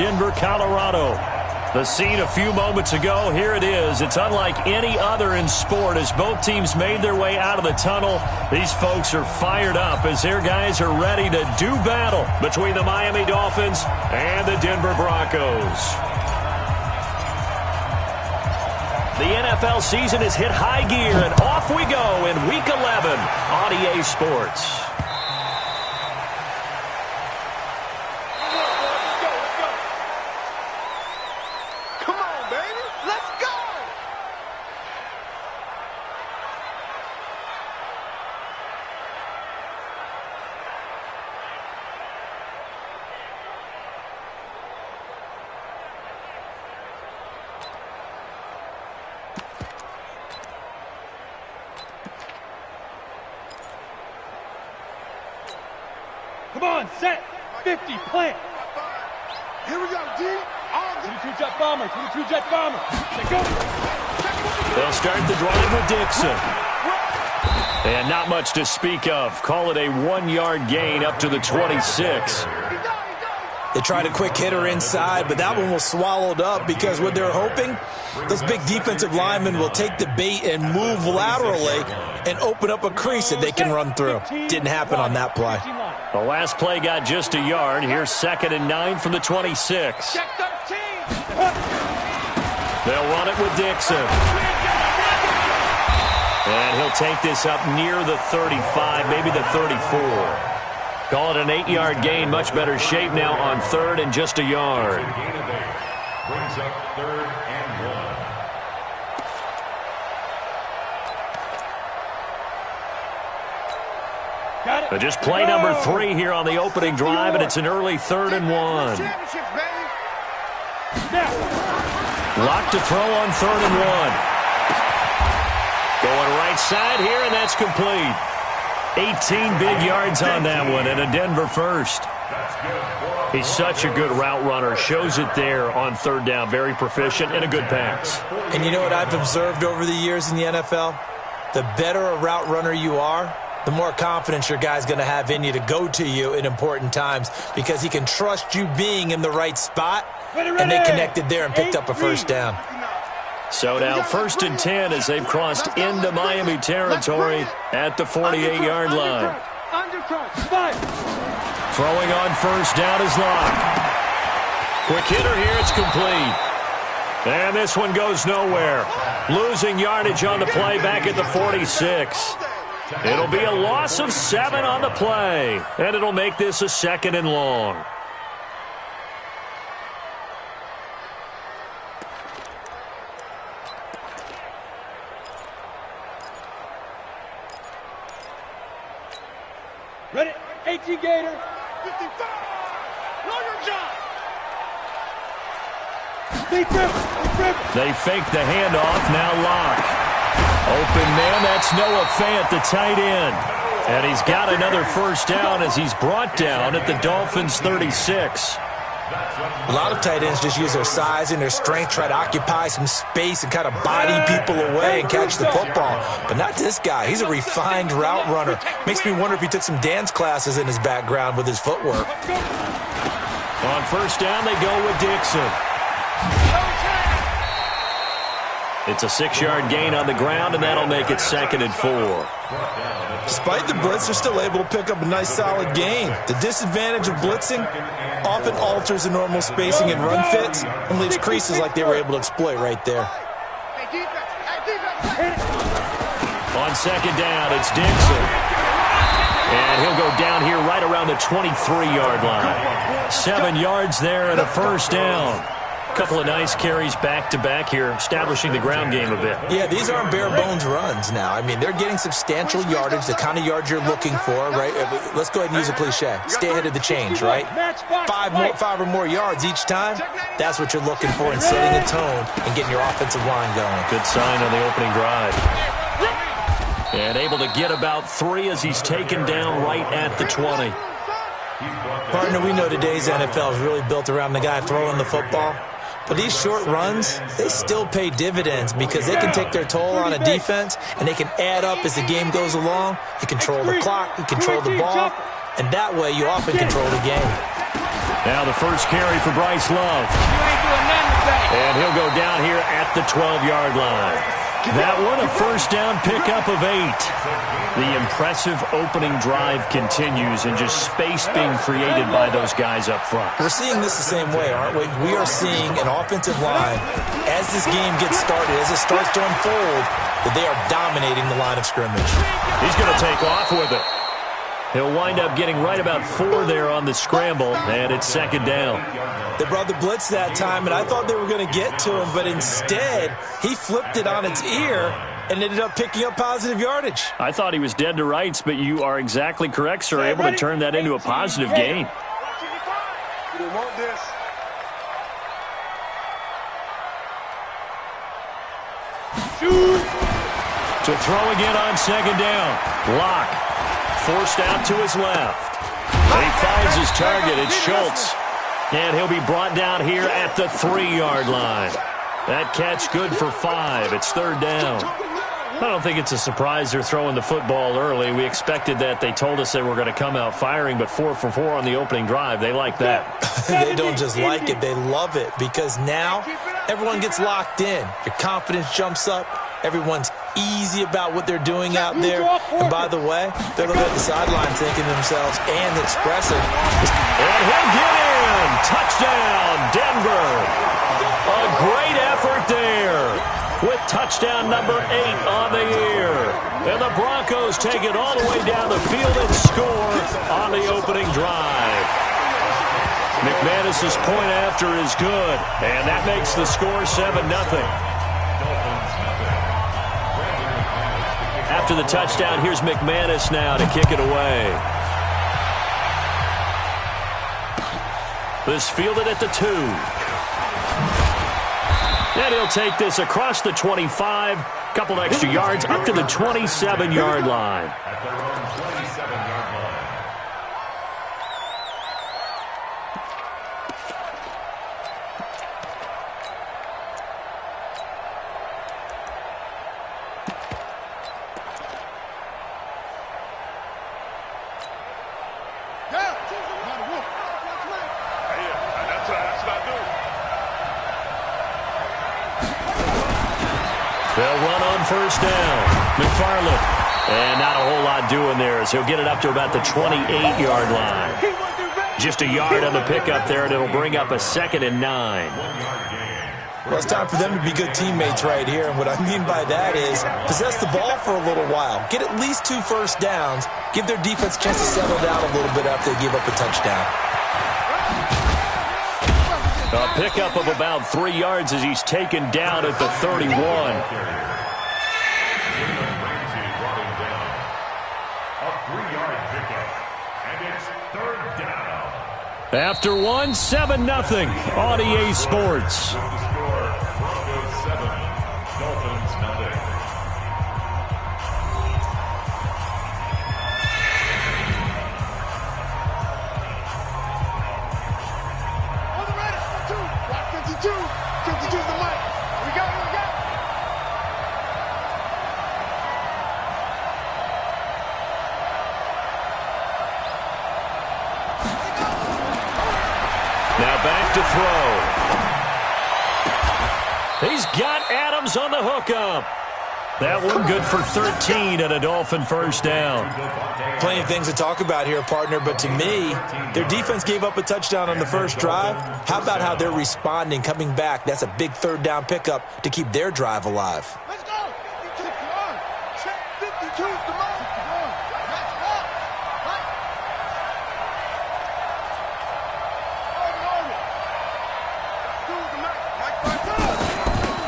Denver, Colorado. The scene a few moments ago, here it is. It's unlike any other in sport as both teams made their way out of the tunnel. These folks are fired up as their guys are ready to do battle between the Miami Dolphins and the Denver Broncos. The NFL season has hit high gear, and off we go in Week 11 on EA Sports. Come on, set, 50, plant. Here we go, D. 22 jet bomber, 22 jet bomber. Let's go. They'll start the drive with Dixon. And not much to speak of. Call it a 1-yard gain up to the 26. They tried a quick hitter inside, but that one was swallowed up because what they're hoping, those big defensive linemen will take the bait and move laterally and open up a crease that they can run through. Didn't happen on that play. The last play got just a yard. Here's 2nd and 9 from the 26. They'll run it with Dixon. And he'll take this up near the 35, maybe the 34. Call it an 8-yard gain. Much better shape now on 3rd and just a yard. Brings up 3rd and 1. Got it. But just play number 3 here on the opening drive, and it's an early 3rd and 1. Lock to throw on 3rd and 1. Going right side here, and that's complete. 18 big yards on that one, and a Denver first. He's such a good route runner. Shows it there on 3rd down. Very proficient and a good pass. And you know what I've observed over the years in the NFL? The better a route runner you are, the more confidence your guy's going to have in you to go to you in important times because he can trust you being in the right spot, and they connected there and picked up a first down. So now 1st and 10 as they've crossed into Miami territory at the 48-yard line. Throwing on 1st down is Locke. Quick hitter here, it's complete. And this one goes nowhere. Losing yardage on the play back at the 46. It'll be a loss of 7 on the play, and it'll make this a 2nd and long. Ready, 18 Gator. 55. Lawyer job. They fake the handoff, now Locke. Open man, that's Noah Fant, the tight end. And he's got another first down as he's brought down at the Dolphins' 36. A lot of tight ends just use their size and their strength, try to occupy some space and kind of body people away and catch the football. But not this guy. He's a refined route runner. Makes me wonder if he took some dance classes in his background with his footwork. On 1st down, they go with Dixon. It's a 6-yard gain on the ground, and that'll make it 2nd and 4. Despite the blitz, they're still able to pick up a nice solid gain. The disadvantage of blitzing often alters the normal spacing and run fits and leaves creases like they were able to exploit right there. On 2nd down, it's Dixon. And he'll go down here right around the 23-yard line. 7 yards there and a first down. Couple of nice carries back-to-back here, establishing the ground game a bit. Yeah, these aren't bare-bones runs now. I mean, they're getting substantial yardage, the kind of yards you're looking for, right? Let's go ahead and use a cliche. Stay ahead of the change, right? 5 or more yards each time, that's what you're looking for in setting a tone and getting your offensive line going. Good sign on the opening drive. And able to get about 3 as he's taken down right at the 20. Partner, we know today's NFL is really built around the guy throwing the football. But these short runs, they still pay dividends because they can take their toll on a defense and they can add up as the game goes along. You control the clock, you control the ball, and that way you often control the game. Now the first carry for Bryce Love. You ain't doing nothing today. And he'll go down here at the 12-yard line. That one, a first down pickup of 8. The impressive opening drive continues and just space being created by those guys up front. We're seeing this the same way, aren't we? We are seeing an offensive line, as this game gets started, as it starts to unfold, that they are dominating the line of scrimmage. He's going to take off with it. He'll wind up getting right about 4 there on the scramble, and it's second down. They brought the blitz that time, and I thought they were going to get to him, but instead, he flipped it on its ear and ended up picking up positive yardage. I thought he was dead to rights, but you are exactly correct, sir. Able to turn that into a positive gain. We want this. To throw again on second down. Lock. Forced out to his left. And he finds his target. It's Schultz. And he'll be brought down here at the 3-yard line. That catch good for 5. It's third down. I don't think it's a surprise they're throwing the football early. We expected that. They told us they were going to come out firing, but 4 for 4 on the opening drive. They like that. They don't just like it. They love it because now everyone gets locked in. Your confidence jumps up. Everyone's easy about what they're doing out there. And by the way, they're looking at the sideline thinking to themselves and expressing. And he'll get in. Touchdown, Denver. A great effort there with touchdown number 8 on the year. And the Broncos take it all the way down the field and score on the opening drive. McManus's point after is good, and that makes the score 7-0. After the touchdown, here's McManus now to kick it away. This fielded at the 2. And he'll take this across the 25. Couple extra yards up to the 27-yard line. At their own 27-yard line. They'll run on first down. McFarland. And not a whole lot doing there as he'll get it up to about the 28-yard line. Just a yard on the pickup there, and it'll bring up a 2nd and 9. Well, it's time for them to be good teammates right here. And what I mean by that is possess the ball for a little while. Get at least 2 first downs. Give their defense a chance to settle down a little bit after they give up a touchdown. A pickup of about 3 yards as he's taken down at the 31. After 1, 7-0 on EA Sports. Broncos 7, Dolphins nothing. On the ready. 2. Block 52. 52's the mic. We got it. Now back to throw. He's got Adams on the hookup. That one good for 13 and a Dolphin first down. Plenty of things to talk about here, partner, but to me, their defense gave up a touchdown on the first drive. How about how they're responding, coming back? That's a big third down pickup to keep their drive alive. Let's go. 52's the mic.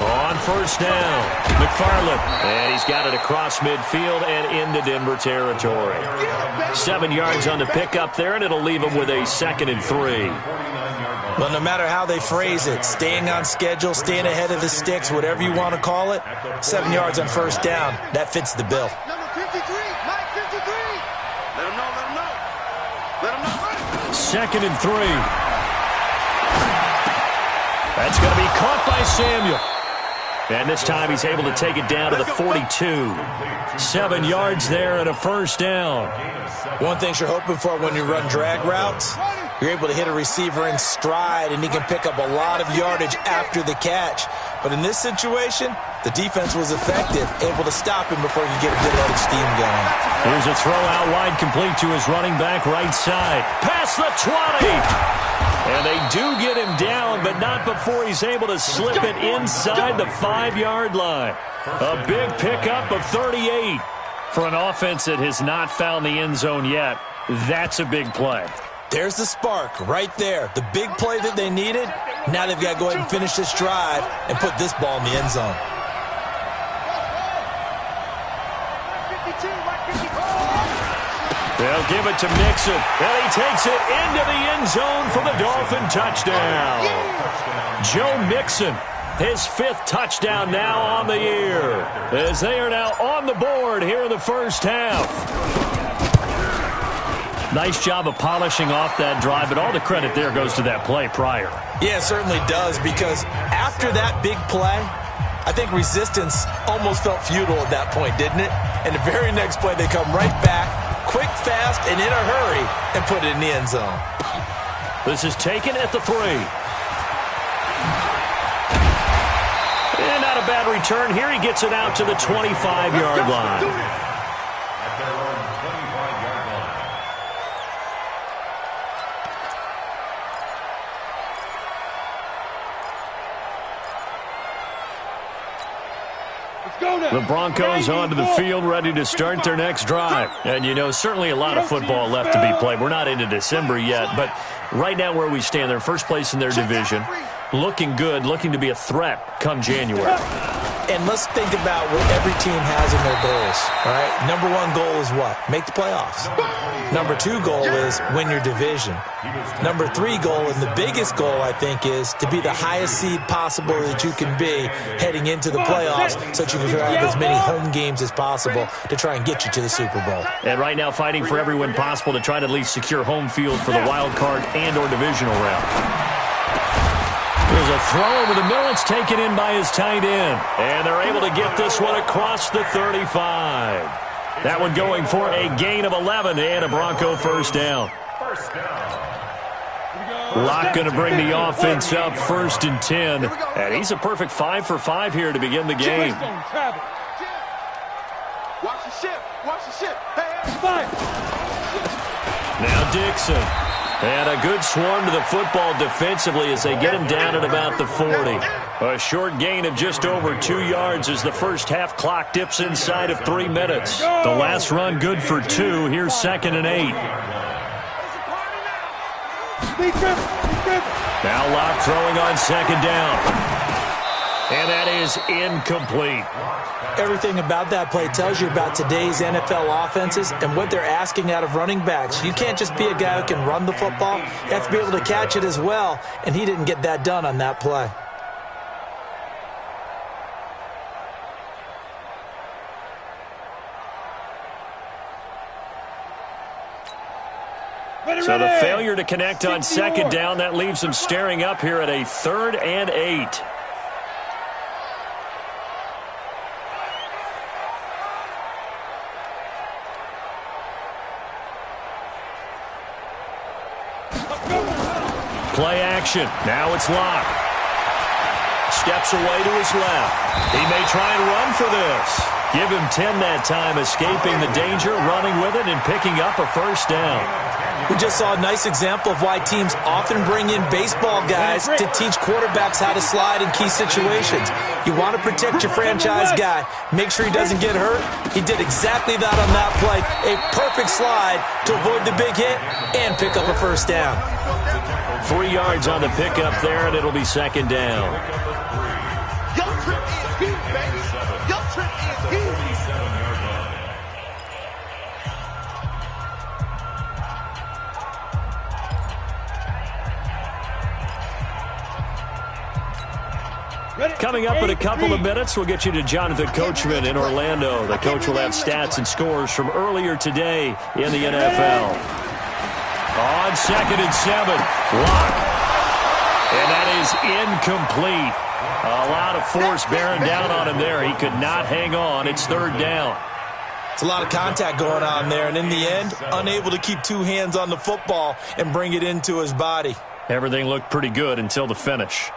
On first down, McFarland. And he's got it across midfield and into Denver territory. 7 yards on the pickup there, and it'll leave him with a 2nd and 3. Well, no matter how they phrase it, staying on schedule, staying ahead of the sticks, whatever you want to call it, 7 yards on first down, that fits the bill. Number 53, Mike 53. Let him know. Let him know. 2nd and 3. That's going to be caught by Samuel. And this time he's able to take it down to the 42. 7 yards there and a first down. One thing you're hoping for when you run drag routes, you're able to hit a receiver in stride, and he can pick up a lot of yardage after the catch. But in this situation, the defense was effective, able to stop him before he could get a good load of steam going. Here's a throw out wide, complete to his running back right side. Past the 20. And they do get him down, but not before he's able to slip it inside the 5-yard line. A big pickup of 38. For an offense that has not found the end zone yet, that's a big play. There's the spark right there. The big play that they needed. Now they've got to go ahead and finish this drive and put this ball in the end zone. They'll give it to Mixon, and he takes it into the end zone for the Dolphin touchdown. Joe Mixon, his 5th touchdown now on the year, as they are now on the board here in the first half. Nice job of polishing off that drive, but all the credit there goes to that play prior. Yeah, it certainly does, because after that big play, I think resistance almost felt futile at that point, didn't it? And the very next play, they come right back, quick, fast, and in a hurry, and put it in the end zone. This is taken at the 3. And not a bad return here. He gets it out to the 25-yard line. The Broncos onto the field, ready to start their next drive. And, you know, certainly a lot of football left to be played. We're not into December yet, but right now where we stand, they're first place in their division. Looking good, looking to be a threat come January. And let's think about what every team has in their goals, all right? Number 1 goal is what? Make the playoffs. Number 2 goal is win your division. Number 3 goal, and the biggest goal, I think, is to be the highest seed possible that you can be heading into the playoffs so that you can have as many home games as possible to try and get you to the Super Bowl. And right now fighting for every win possible to try to at least secure home field for the wild card and or divisional round. There's a throw over the middle. It's taken in by his tight end. And they're able to get this one across the 35. That one going for a gain of 11 and a Bronco first down. Locke going to bring the offense up 1st and 10. And he's a perfect 5 for 5 here to begin the game. Watch the ship. Watch the ship. Now Dixon. And a good swarm to the football defensively as they get him down at about the 40. A short gain of just over 2 yards as the first half clock dips inside of 3 minutes. The last run good for 2. Here's 2nd and 8. Now Locke throwing on 2nd down. And that is incomplete. Everything about that play tells you about today's NFL offenses and what they're asking out of running backs. You can't just be a guy who can run the football. You have to be able to catch it as well, and he didn't get that done on that play. So the failure to connect on 2nd down, that leaves him staring up here at a 3rd and 8. Play action. Now it's Locke. Steps away to his left. He may try and run for this. Give him 10 that time, escaping the danger, running with it, and picking up a first down. We just saw a nice example of why teams often bring in baseball guys to teach quarterbacks how to slide in key situations. You want to protect your franchise guy. Make sure he doesn't get hurt. He did exactly that on that play. A perfect slide to avoid the big hit and pick up a first down. 3 yards on the pickup there, and it'll be 2nd down. Young Trip is here, baby. Young Trip is here. Coming up in a couple of minutes, we'll get you to Jonathan Coachman in Orlando. The coach will have stats and scores from earlier today in the NFL. On 2nd and 7, Locke. And that is incomplete. A lot of force bearing down on him there. He could not hang on. It's third down. It's a lot of contact going on there, and in the end, unable to keep two hands on the football and bring it into his body. Everything looked pretty good until the finish.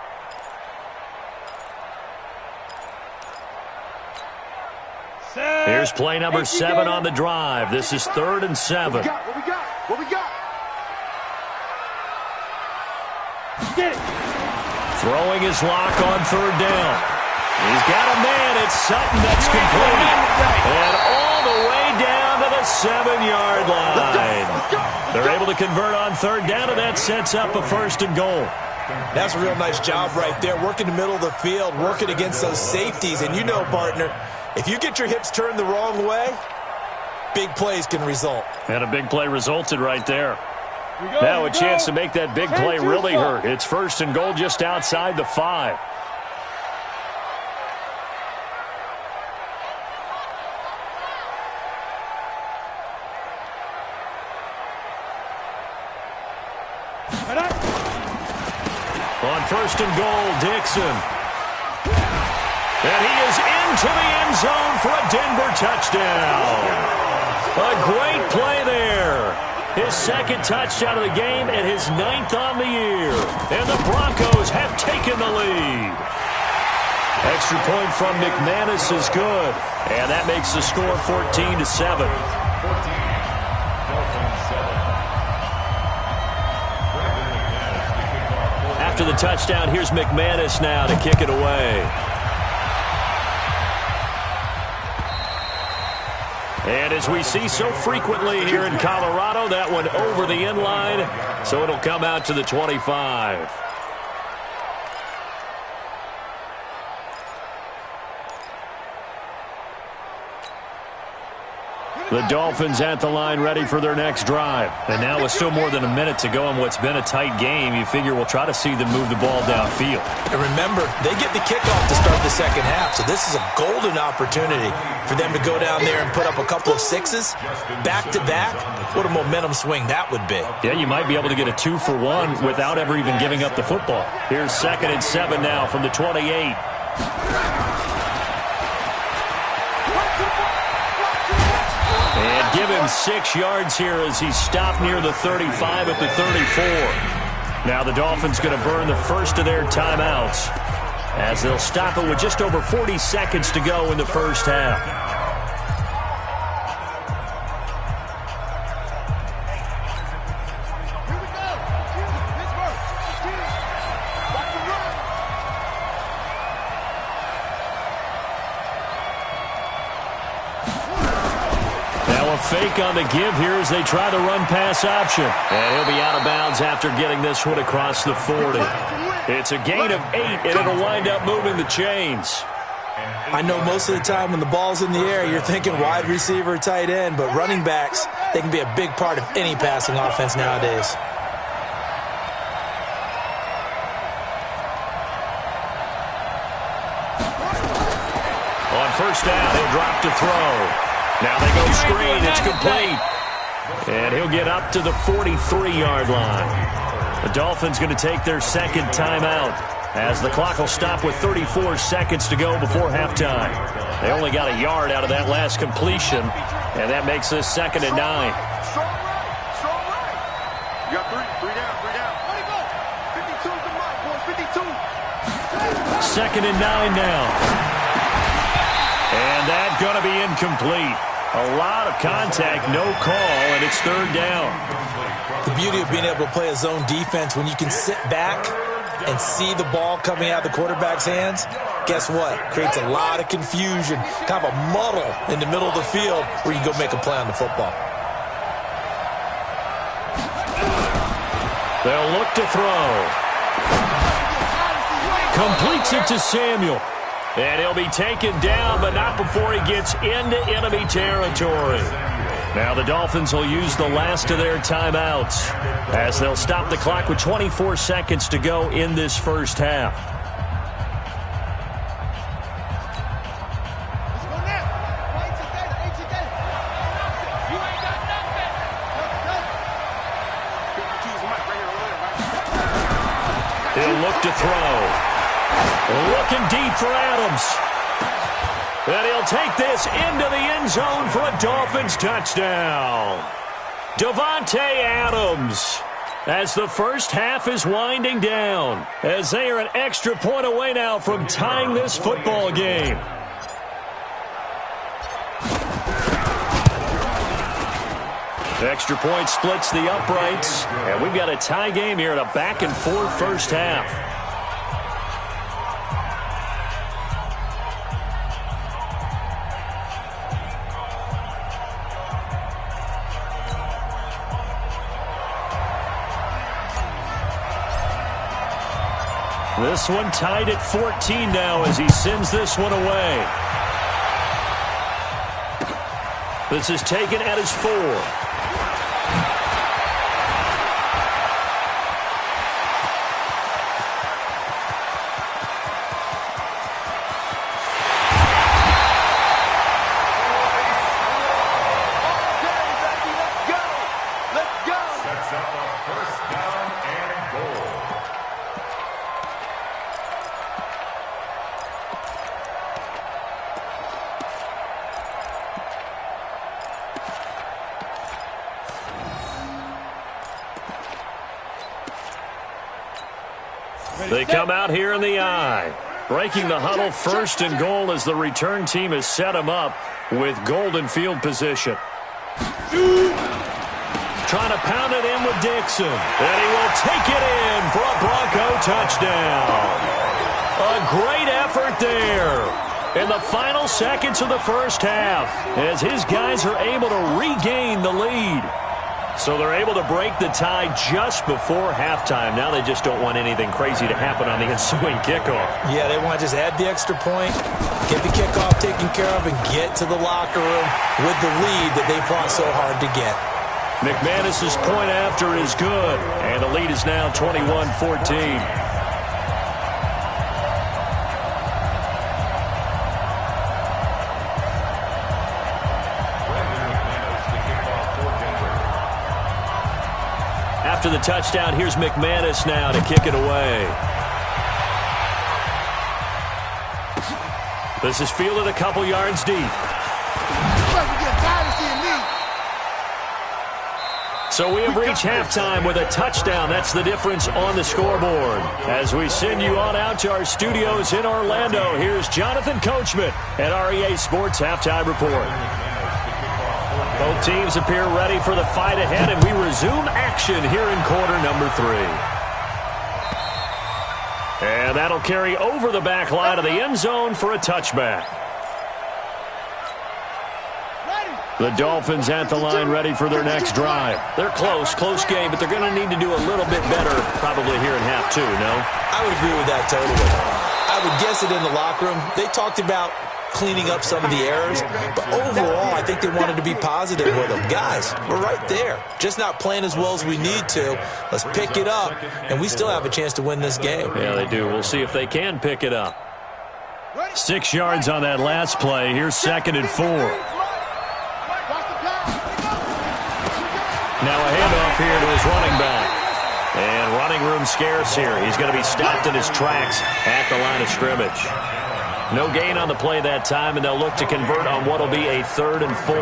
Here's play number 7 on the drive. This is 3rd and 7. What we got? What we got? Get it. Throwing his lock on 3rd down. He's got a man. It's Sutton that's complete. And all the way down to the 7-yard line. They're able to convert on 3rd down, and that sets up a 1st and goal. That's a real nice job right there, working the middle of the field, working against those safeties. And you know, partner, if you get your hips turned the wrong way, big plays can result. And a big play resulted right there. Now a chance to make that big play really hurt. It's 1st and goal just outside the 5. On 1st and goal, Dixon. And he is into the end zone for a Denver touchdown. A great play there. His 2nd touchdown of the game and his 9th on the year. And the Broncos have taken the lead. Extra point from McManus is good. And that makes the score 14-7. After the touchdown, here's McManus now to kick it away. And as we see so frequently here in Colorado, that one over the end line, so it'll come out to the 25. The Dolphins at the line ready for their next drive. And now with still more than a minute to go in what's been a tight game, you figure we'll try to see them move the ball downfield. And remember, they get the kickoff to start the 2nd half, so this is a golden opportunity for them to go down there and put up a couple of 6s back-to-back. What a momentum swing that would be. Yeah, you might be able to get a 2-for-1 without ever even giving up the football. Here's 2nd and 7 now from the 28. And give him 6 yards here as he stopped near the 35 at the 34. Now the Dolphins going to burn the first of their timeouts as they'll stop it with just over 40 seconds to go in the first half. Fake on the give here as they try the run-pass option. And he'll be out of bounds after getting this one across the 40. It's a gain of 8, and it'll wind up moving the chains. I know most of the time when the ball's in the air, you're thinking wide receiver, tight end, but running backs, they can be a big part of any passing offense nowadays. On 1st down, he'll drop to throw. Now they go screen. It's complete. And he'll get up to the 43-yard line. The Dolphins going to take their 2nd timeout as the clock will stop with 34 seconds to go before halftime. They only got a yard out of that last completion, and that makes this 2nd and 9. Strong right. Strong right. You got 3 down. 52's the mark, boys. 52. 2nd and 9 now. And that's going to be incomplete. A lot of contact, no call, and it's 3rd down. The beauty of being able to play a zone defense when you can sit back and see the ball coming out of the quarterback's hands, guess what? Creates a lot of confusion, kind of a muddle in the middle of the field where you can go make a play on the football. They'll look to throw. Completes it to Samuel. And he'll be taken down, but not before he gets into enemy territory. Now the Dolphins will use the last of their timeouts as they'll stop the clock with 24 seconds to go in this first half. He'll look to throw. Looking deep for Adams. And he'll take this into the end zone for a Dolphins touchdown. Davante Adams, as the first half is winding down, as they are an extra point away now from tying this football game. Extra point splits the uprights, and we've got a tie game here in a back-and-forth first half. This one tied at 14 now as he sends this one away. This is taken at his 4. They come out here in the eye. Breaking the huddle, first and goal as the return team has set him up with golden field position. Trying to pound it in with Dixon. And he will take it in for a Bronco touchdown. A great effort there in the final seconds of the first half as his guys are able to regain the lead. So they're able to break the tie just before halftime. Now they just don't want anything crazy to happen on the ensuing kickoff. Yeah, they want to just add the extra point, get the kickoff taken care of, and get to the locker room with the lead that they fought so hard to get. McManus's point after is good, and the lead is now 21-14. After the touchdown, here's McManus now to kick it away. This is fielded a couple yards deep. So we have reached halftime with a touchdown. That's the difference on the scoreboard. As we send you on out to our studios in Orlando, here's Jonathan Coachman at REA Sports Halftime Report. Both teams appear ready for the fight ahead, and we resume action here in quarter number 3. And that'll carry over the back line of the end zone for a touchback. The Dolphins at the line ready for their next drive. They're close game, but they're going to need to do a little bit better probably here in half 2, no? I would agree with that totally. I would guess it in the locker room. They talked about cleaning up some of the errors, but overall, I think they wanted to be positive with them. Guys, we're right there. Just not playing as well as we need to. Let's pick it up, and we still have a chance to win this game. Yeah, they do. We'll see if they can pick it up. 6 yards on that last play. Here's 2nd and 4. Now a handoff here to his running back. And running room scarce here. He's going to be stopped in his tracks at the line of scrimmage. No gain on the play that time, and they'll look to convert on what will be a 3rd and 4.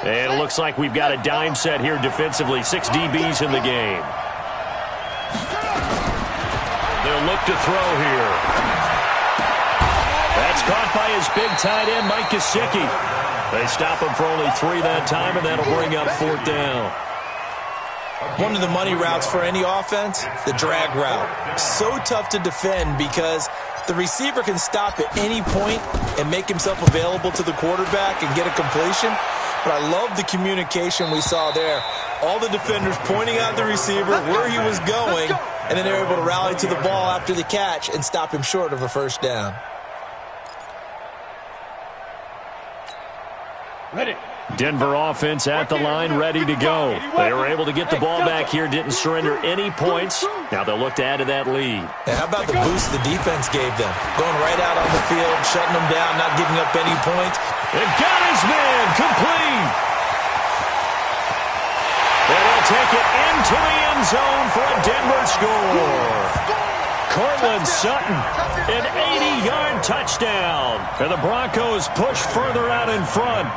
And it looks like we've got a dime set here defensively. 6 DBs in the game. They'll look to throw here. That's caught by his big tight end, Mike Gesicki. They stop him for only 3 that time, and that'll bring up 4th down. One of the money routes for any offense, the drag route. So tough to defend because the receiver can stop at any point and make himself available to the quarterback and get a completion. But I love the communication we saw there. All the defenders pointing out the receiver, where he was going, and then they're able to rally to the ball after the catch and stop him short of a 1st down. Ready. Denver offense at the line, ready to go. They were able to get the ball back here, didn't surrender any points. Now they'll look to add to that lead. And how about the boost the defense gave them? Going right out on the field, shutting them down, not giving up any points. And got his man complete. And he'll take it into the end zone for a Denver score. Cortland Sutton, an 80-yard touchdown. And the Broncos push further out in front.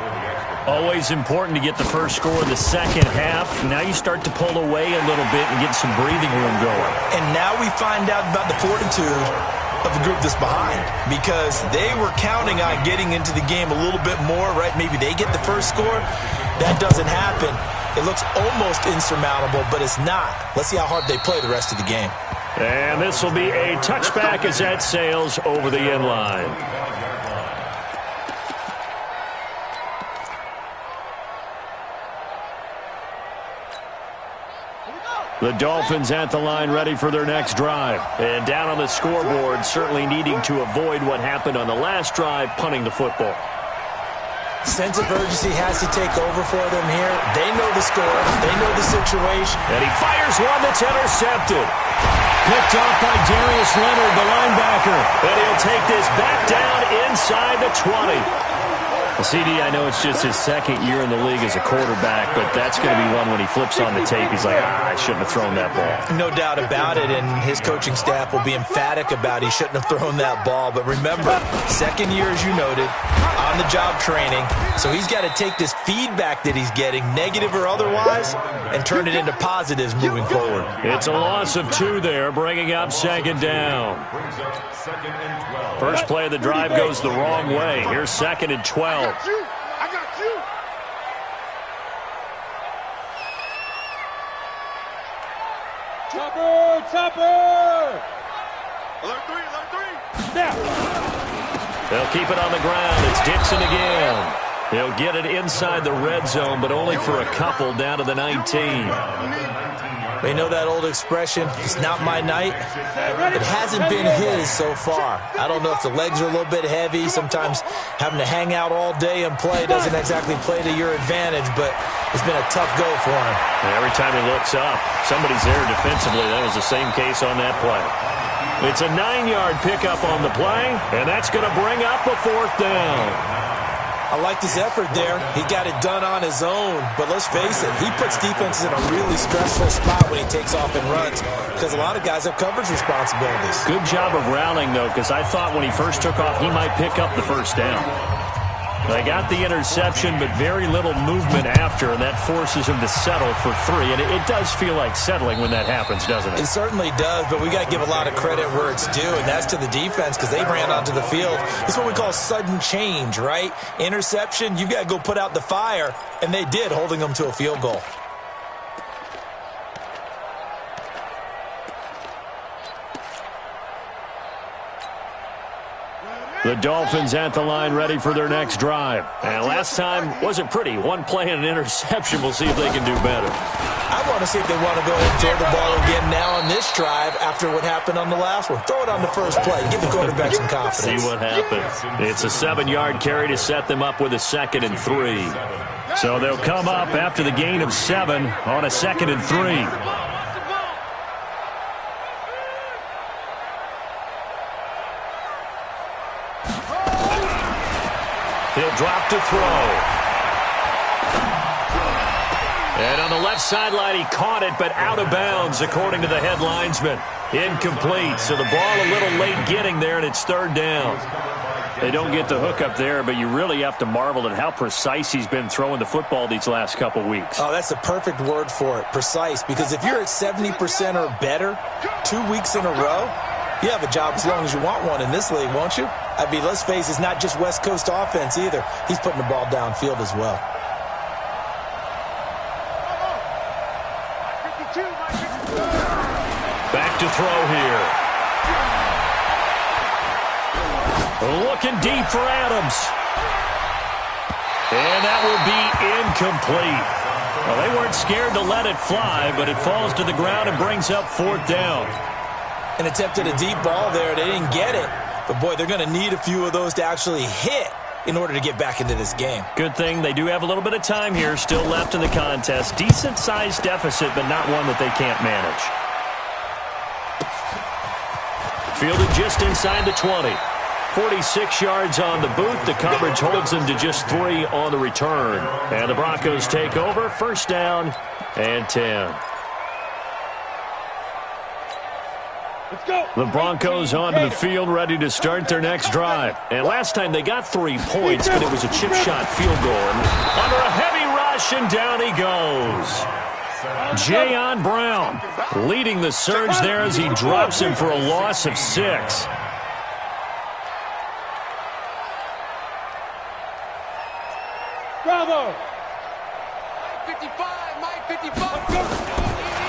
Always important to get the first score in the second half. Now you start to pull away a little bit and get some breathing room going. And now we find out about the fortitude of the group that's behind, because they were counting on getting into the game a little bit more, right? Maybe they get the first score. That doesn't happen. It looks almost insurmountable, but it's not. Let's see how hard they play the rest of the game. And this will be a touchback as that sails over the end line. The Dolphins at the line ready for their next drive. And down on the scoreboard, certainly needing to avoid what happened on the last drive, punting the football. Sense of urgency has to take over for them here. They know the score. They know the situation. And he fires one that's intercepted. Picked off by Darius Leonard, the linebacker. And he'll take this back down inside the 20. Well, CD, I know it's just his second year in the league as a quarterback, but that's going to be one when he flips on the tape. He's like, I shouldn't have thrown that ball. No doubt about it, and his coaching staff will be emphatic about he shouldn't have thrown that ball. But remember, second year, as you noted, on-the-job training. So he's got to take this feedback that he's getting, negative or otherwise, and turn it into positives moving forward. It's a loss of 2 there, bringing up second down. First play of the drive goes the wrong way. Here's second and 12. I got you. Chopper! Alert 3. Now. They'll keep it on the ground. It's Dixon again. He'll get it inside the red zone, but only for a couple down to the 19. They know that old expression, it's not my night. It hasn't been his so far. I don't know if the legs are a little bit heavy. Sometimes having to hang out all day and play doesn't exactly play to your advantage, but it's been a tough go for him. And every time he looks up, somebody's there defensively. That was the same case on that play. It's a 9-yard pickup on the play, and that's going to bring up a 4th down. I liked his effort there. He got it done on his own. But let's face it, he puts defenses in a really stressful spot when he takes off and runs, because a lot of guys have coverage responsibilities. Good job of rallying, though, because I thought when he first took off, he might pick up the first down. They got the interception, but very little movement after, and that forces him to settle for 3. And it does feel like settling when that happens, doesn't it? It certainly does, but we got to give a lot of credit where it's due, and that's to the defense, because they ran onto the field. It's what we call sudden change, right? Interception, you've got to go put out the fire, and they did, holding them to a field goal. The Dolphins at the line ready for their next drive. And last time wasn't pretty. 1 play and an interception. We'll see if they can do better. I want to see if they want to go ahead and throw the ball again now on this drive after what happened on the last one. Throw it on the first play. Give the quarterback some confidence. See what happens. It's a 7-yard carry to set them up with a 2nd and 3. So they'll come up after the gain of 7 on a 2nd and 3. He'll drop to throw. And on the left sideline, he caught it, but out of bounds, according to the head linesman. Incomplete, so the ball a little late getting there, and it's 3rd down. They don't get the hook up there, but you really have to marvel at how precise he's been throwing the football these last couple weeks. Oh, that's the perfect word for it, precise, because if you're at 70% or better 2 weeks in a row, you have a job as long as you want one in this league, won't you? I mean, let's face it, it's not just West Coast offense either. He's putting the ball downfield as well. Back to throw here. Looking deep for Adams. And that will be incomplete. Well, they weren't scared to let it fly, but it falls to the ground and brings up 4th down. And attempted a deep ball there. They didn't get it. But, boy, they're going to need a few of those to actually hit in order to get back into this game. Good thing they do have a little bit of time here still left in the contest. Decent-sized deficit, but not one that they can't manage. Fielded just inside the 20. 46 yards on the boot. The coverage holds them to just 3 on the return. And the Broncos take over. First down and 10. Let's go. The Broncos onto the field, ready to start their next drive. And last time they got 3 points, but it was a chip shot field goal. Under a heavy rush, and down he goes. Jayon Brown leading the surge there as he drops him for a loss of 6. Bravo. 55, Mike 55.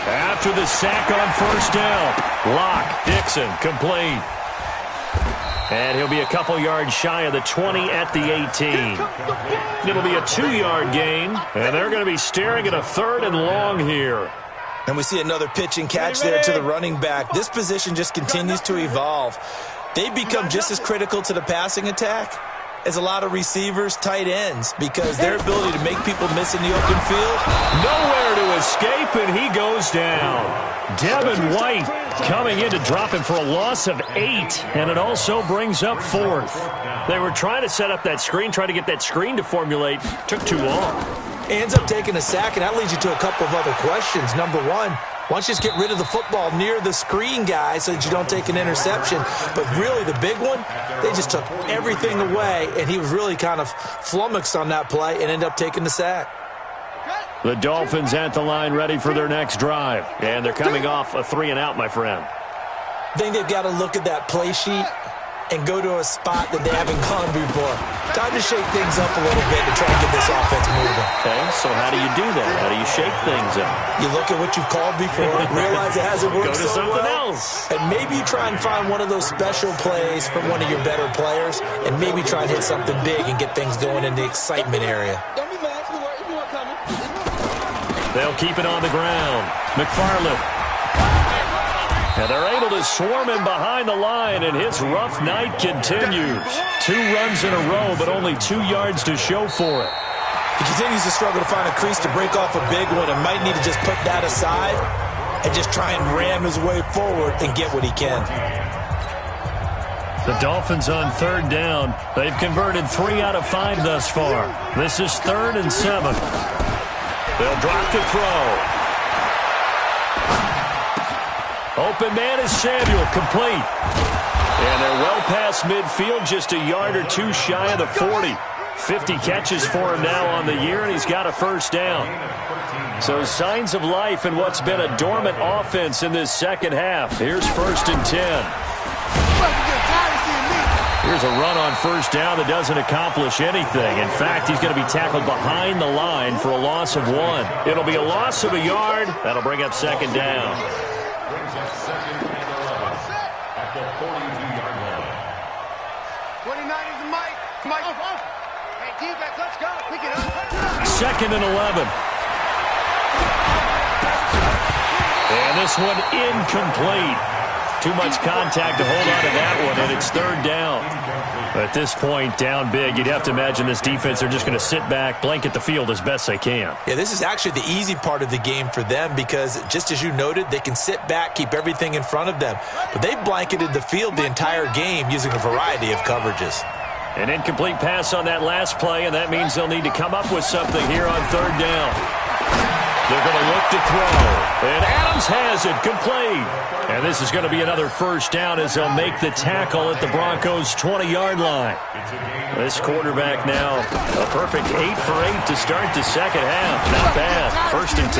After the sack on first down, Locke, Dixon, complete. And he'll be a couple yards shy of the 20 at the 18. It'll be a 2-yard gain, and they're going to be staring at a 3rd and long here. And we see another pitch and catch there to the running back. This position just continues to evolve. They become just as critical to the passing attack as a lot of receivers, tight ends, because their ability to make people miss in the open field. Nowhere to escape, and he goes down. Devin White coming in to drop him for a loss of 8, and it also brings up 4th. They were trying to set up that screen, trying to get that screen to formulate. Took too long. Ends up taking a sack, and that leads you to a couple of other questions. Number one, why don't you just get rid of the football near the screen guy so that you don't take an interception? But really the big one, they just took everything away, and he was really kind of flummoxed on that play and ended up taking the sack. The Dolphins at the line ready for their next drive. And they're coming off a 3-and-out, my friend. I think they've got to look at that play sheet and go to a spot that they haven't gone before. Time to shake things up a little bit to try to get this offense moving. Okay, so how do you do that? How do you shake things up? You look at what you've called before, realize it hasn't worked Go to so something well, else. and maybe you try and find one of those special plays from one of your better players, and maybe try and hit something big and get things going in the excitement area. Don't be mad. You know coming. They'll keep it on the ground. McFarland. And they're able to swarm him behind the line, and his rough night continues. 2 runs in a row, but only 2 yards to show for it. He continues to struggle to find a crease to break off a big one and might need to just put that aside and just try and ram his way forward and get what he can. The Dolphins on 3rd down. They've converted 3 out of 5 thus far. This is 3rd and 7. They'll drop to throw. Open man is Samuel, complete. And they're well past midfield, just a yard or 2 shy of the 40. 50 catches for him now on the year, and he's got a first down. So signs of life in what's been a dormant offense in this second half. Here's 1st and 10. Here's a run on first down that doesn't accomplish anything. In fact, he's going to be tackled behind the line for a loss of 1. It'll be a loss of a yard. That'll bring up 2nd down. Brings up 2nd and 11 at the 42-yard line. 29 is the Mike. Mike. Hey, defense, let's go. Pick it up. 2nd and 11. And this one incomplete. Too much contact to hold on to that one, and it's 3rd down. At this point, down big, you'd have to imagine this defense, they're just going to sit back, blanket the field as best they can. Yeah, this is actually the easy part of the game for them because, just as you noted, they can sit back, keep everything in front of them. But they've blanketed the field the entire game using a variety of coverages. An incomplete pass on that last play, and that means they'll need to come up with something here on 3rd down. They're going to look to throw. And Adams has it, complete. And this is going to be another first down as they'll make the tackle at the Broncos' 20-yard line. This quarterback now a perfect 8 for 8 to start the second half. Not bad. 1st and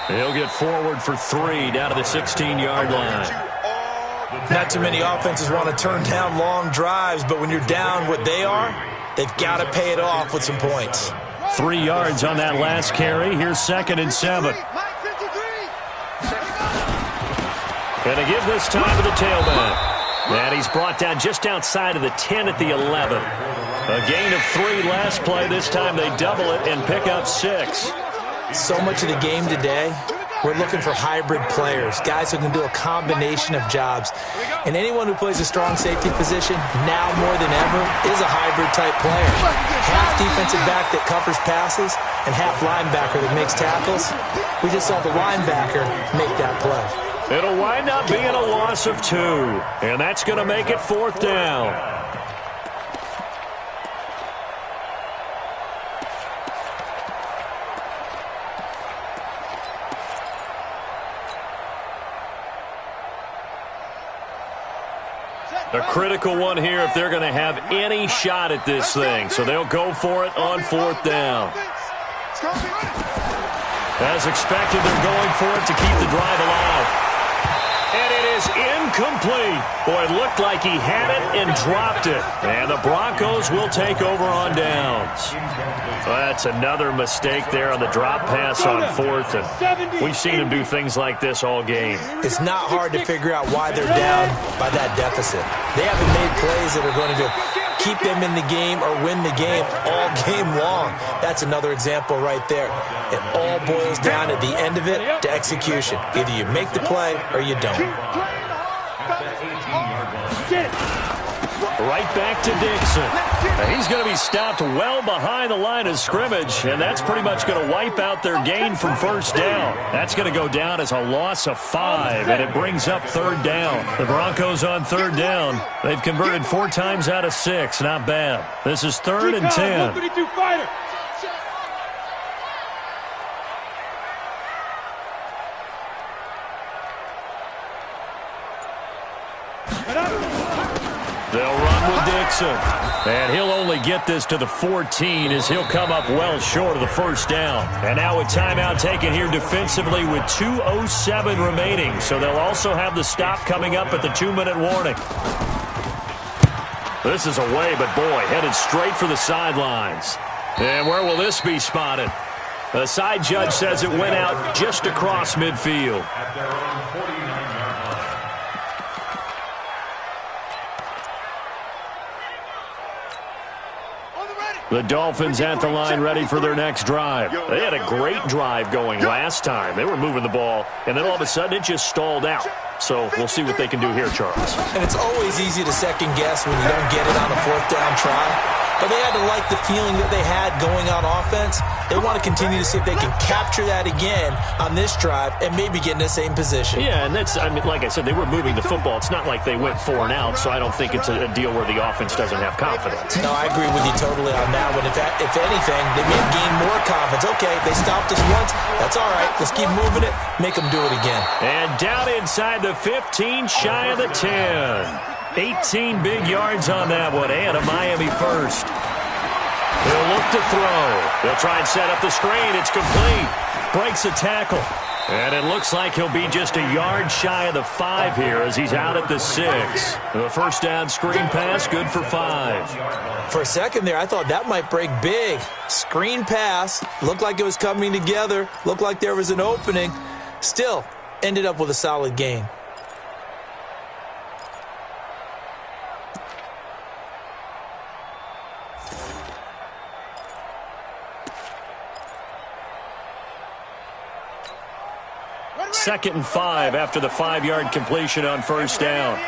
10. He'll get forward for 3 down to the 16-yard line. Not too many offenses want to turn down long drives, but when you're down what they are, they've got to pay it off with some points. 3 yards on that last carry. Here's 2nd and 7. And a give this time to the tailback. And he's brought down just outside of the 10 at the 11. A gain of 3 last play. This time they double it and pick up 6. So much of the game today, we're looking for hybrid players, guys who can do a combination of jobs. And anyone who plays a strong safety position, now more than ever, is a hybrid-type player. Half defensive back that covers passes and half linebacker that makes tackles. We just saw the linebacker make that play. It'll wind up being a loss of 2. And that's going to make it 4th down. A critical one here if they're going to have any shot at this thing. So they'll go for it on 4th down. As expected, they're going for it to keep the drive alive. And it is incomplete. Boy, it looked like he had it and dropped it. And the Broncos will take over on downs. Well, that's another mistake there on the drop pass on 4th. And we've seen him do things like this all game. It's not hard to figure out why they're down by that deficit. They haven't made plays that are going to keep them in the game or win the game all game long. That's another example right there. It all boils down at the end of it to execution. Either you make the play or you don't. Right back to Dixon. Now he's going to be stopped well behind the line of scrimmage, and that's pretty much going to wipe out their gain from 1st down. That's going to go down as a loss of 5, and it brings up 3rd down. The Broncos on 3rd down. They've converted 4 times out of 6. Not bad. This is 3rd and 10. They'll run with Dixon. And he'll only get this to the 14 as he'll come up well short of the 1st down. And now a timeout taken here defensively with 2:07 remaining. So they'll also have the stop coming up at the 2-minute warning. This is away, but boy, headed straight for the sidelines. And where will this be spotted? The side judge says it went out just across midfield. At their own 49-yard line. The Dolphins at the line ready for their next drive. They had a great drive going last time. They were moving the ball, and then all of a sudden it just stalled out. So we'll see what they can do here, Charles. And it's always easy to second guess when you don't get it on a 4th down try. But they had to like the feeling that they had going on offense. They want to continue to see if they can capture that again on this drive and maybe get in the same position. Yeah, and that's, I mean, like I said, they were moving the football. It's not like they went 4 and out, so I don't think it's a deal where the offense doesn't have confidence. No, I agree with you totally on that one. If anything, they may gain more confidence. Okay, they stopped us once. That's all right. Let's keep moving it. Make them do it again. And down inside the 15, shy of the 10. 18 big yards on that one, and a Miami first. He'll look to throw. They'll try and set up the screen. It's complete. Breaks a tackle. And it looks like he'll be just a yard shy of the 5 here as he's out at the 6. The 1st down screen pass, good for 5. For a second there, I thought that might break big. Screen pass. Looked like it was coming together. Looked like there was an opening. Still, ended up with a solid gain. Second and 5 after the 5-yard completion on 1st down.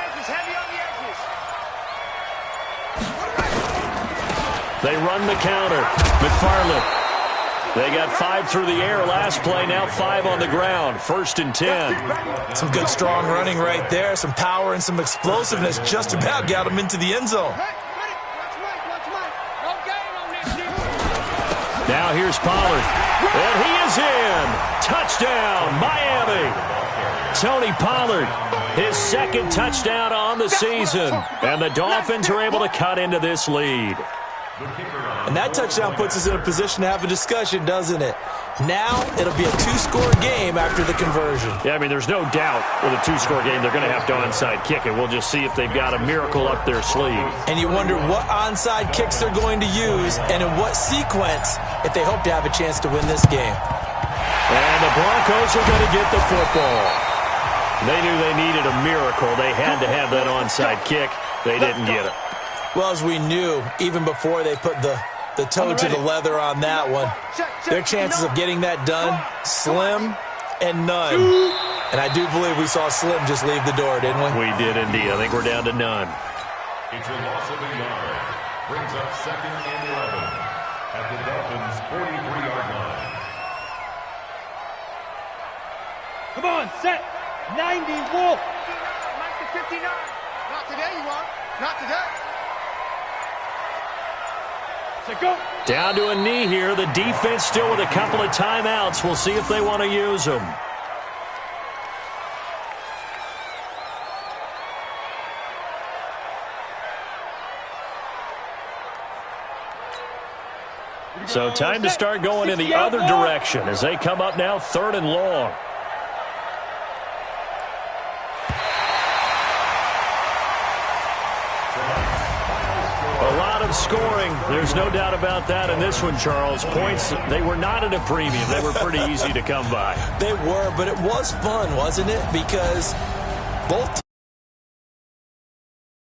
They run the counter. McFarland. They got 5 through the air last play, now 5 on the ground. 1st and 10. Some good strong running right there. Some power and some explosiveness just about got them into the end zone. Now here's Pollard. And he is in. Touchdown, Miami. Tony Pollard, his 2nd touchdown on the season. And the Dolphins are able to cut into this lead. And that touchdown puts us in a position to have a discussion, doesn't it? Now it'll be a 2-score game after the conversion. Yeah, I mean, there's no doubt with a 2-score game they're going to have to onside kick it. We'll just see if they've got a miracle up their sleeve. And you wonder what onside kicks they're going to use and in what sequence if they hope to have a chance to win this game. And the Broncos are going to get the football. They knew they needed a miracle. They had to have that onside kick. They didn't get it. Well, as we knew, even before they put the toe to the leather on that one, their chances of getting that done, slim and none. And I do believe we saw Slim just leave the door, didn't we? We did indeed. I think we're down to none. It's a loss of a yard. Brings up 2nd and 11 at the Dolphins' 43-yard line. Come on, set. 90, Wolf. 59. Not today, you won't. Not today. Go. Down to a knee here. The defense still with a couple of timeouts. We'll see if they want to use them. So time to start going in the other direction as they come up now 3rd and long. A lot of scoring. There's no doubt about that in this one, Charles. Points, they were not at a premium. They were pretty easy to come by. They were, but it was fun, wasn't it? Because both